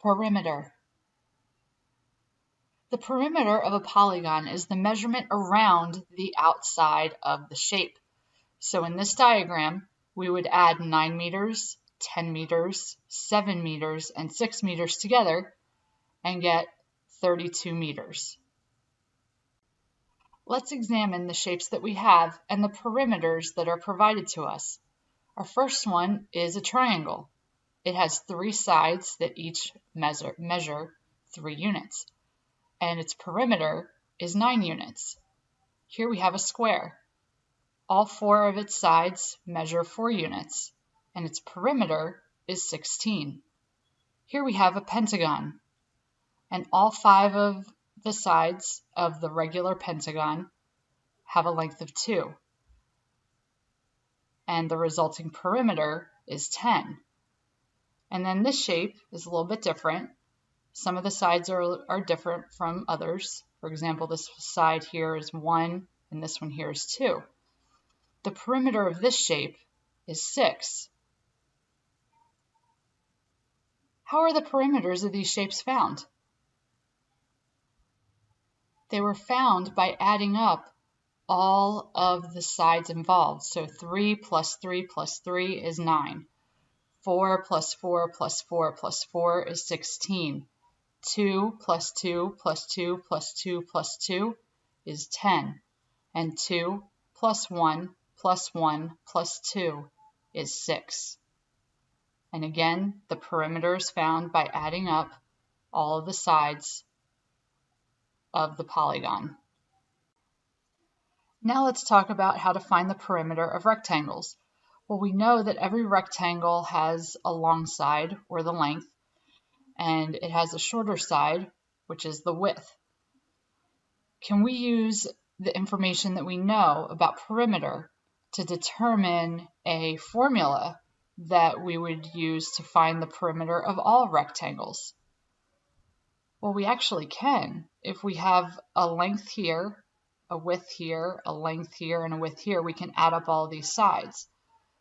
Perimeter. The perimeter of a polygon is the measurement around the outside of the shape. So in this diagram, we would add 9 meters, 10 meters, 7 meters, and 6 meters together and get 32 meters. Let's examine the shapes that we have and the perimeters that are provided to us. Our first one is a triangle. It has 3 sides that each measure 3 units, and its perimeter is 9 units. Here we have a square. All 4 of its sides measure 4 units, and its perimeter is 16. Here we have a pentagon, and all 5 of the sides of the regular pentagon have a length of 2, and the resulting perimeter is 10. And then this shape is a little bit different. Some of the sides are different from others. For example, this side here is 1 and this one here is 2. The perimeter of this shape is 6. How are the perimeters of these shapes found? They were found by adding up all of the sides involved. So 3 plus 3 plus 3 is 9. 4 plus 4 plus 4 plus 4 is 16. 2 plus 2 plus 2 plus 2 plus 2 is 10. And 2 plus 1 plus 1 plus 2 is 6. And again, the perimeter is found by adding up all of the sides of the polygon. Now let's talk about how to find the perimeter of rectangles. Well, we know that every rectangle has a long side, or the length, and it has a shorter side, which is the width. Can we use the information that we know about perimeter to determine a formula that we would use to find the perimeter of all rectangles? Well, we actually can. If we have a length here, a width here, a length here, and a width here, we can add up all these sides.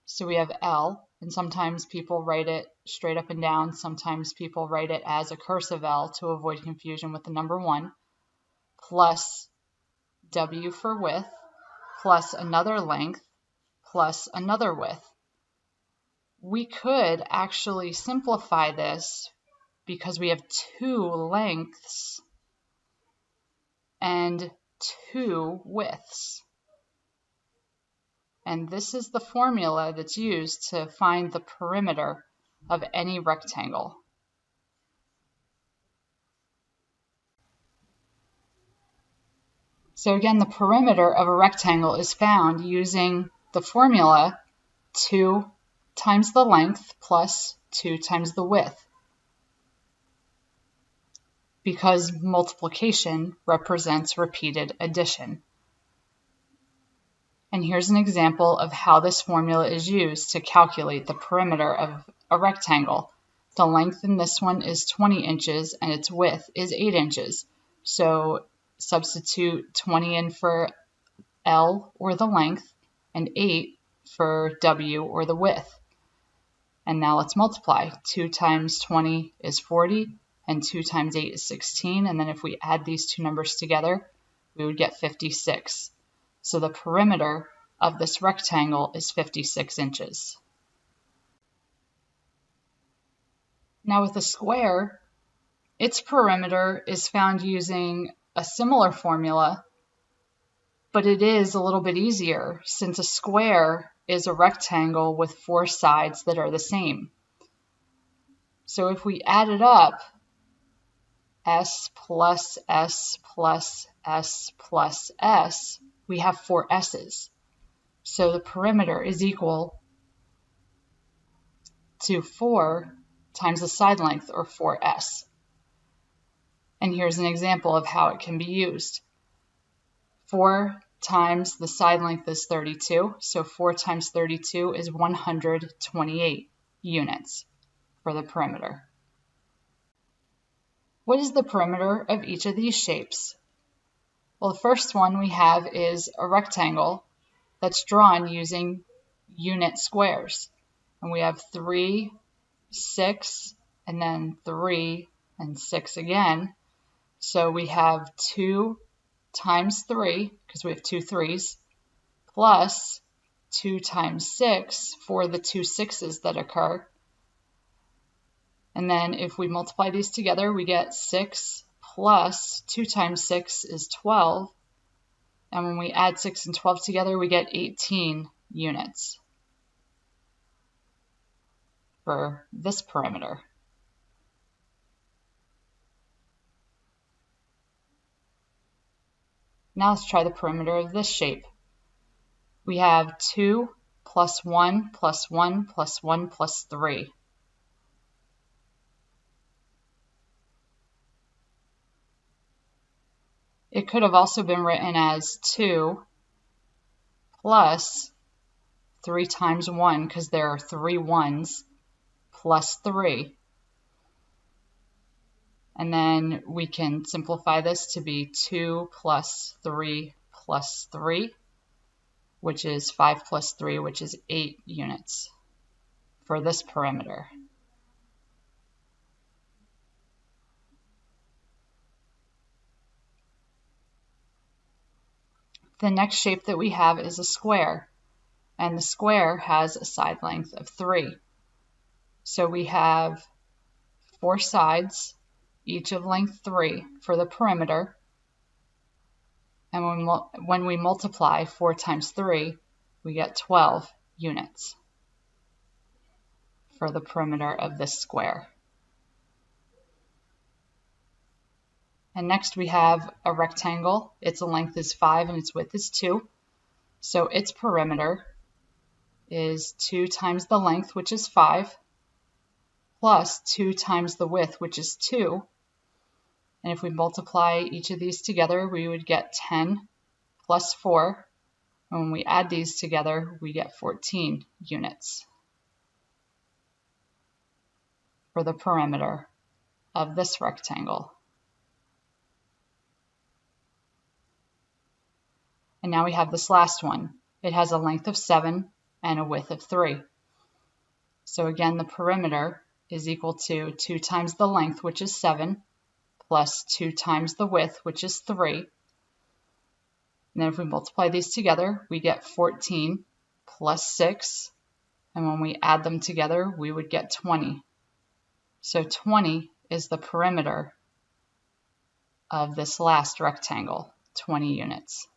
So we have L, and sometimes people write it straight up and down. Sometimes people write it as a cursive L to avoid confusion with the number 1, plus W for width, plus another length, plus another width. We could actually simplify this because we have 2 lengths and 2 widths. And this is the formula that's used to find the perimeter of any rectangle. So again, the perimeter of a rectangle is found using the formula 2 times the length plus 2 times the width, because multiplication represents repeated addition. And here's an example of how this formula is used to calculate the perimeter of a rectangle. The length in this one is 20 inches and its width is 8 inches. So substitute 20 in for L, or the length, and 8 for W, or the width. And now let's multiply. 2 times 20 is 40, and 2 times 8 is 16. And then if we add these two numbers together, we would get 56. So the perimeter of this rectangle is 56 inches. Now with a square, its perimeter is found using a similar formula, but it is a little bit easier since a square is a rectangle with 4 sides that are the same. So if we add it up, S plus S plus S plus S, we have 4 S's. So the perimeter is equal to 4 times the side length, or 4S. And here's an example of how it can be used. 4 times the side length is 32, so 4 times 32 is 128 units for the perimeter. What is the perimeter of each of these shapes? Well, the first one we have is a rectangle that's drawn using unit squares. And we have 3, 6, and then 3 and 6 again. So we have 2 times 3, because we have 2 3s, plus 2 times 6 for the 2 6s that occur. And then if we multiply these together, we get 6 plus 2 times 6 is 12. And when we add 6 and 12 together, we get 18 units for this perimeter. Now let's try the perimeter of this shape. We have 2 plus 1 plus 1 plus 1 plus 3. It could have also been written as 2 plus 3 times 1, because there are 3 1s, plus 3. And then we can simplify this to be 2 plus 3 plus 3, which is 5 plus 3, which is 8 units for this perimeter. The next shape that we have is a square, and the square has a side length of 3. So we have 4 sides, each of length 3 for the perimeter. And when we multiply 4 times 3, we get 12 units for the perimeter of this square. And next we have a rectangle. Its length is 5 and its width is 2. So its perimeter is 2 times the length, which is 5, plus 2 times the width, which is 2. And if we multiply each of these together, we would get 10 plus 4. And when we add these together, we get 14 units for the perimeter of this rectangle. And now we have this last one. It has a length of 7 and a width of 3. So again, the perimeter is equal to 2 times the length, which is 7, plus 2 times the width, which is 3. And then if we multiply these together, we get 14 plus 6. And when we add them together, we would get 20. So 20 is the perimeter of this last rectangle, 20 units.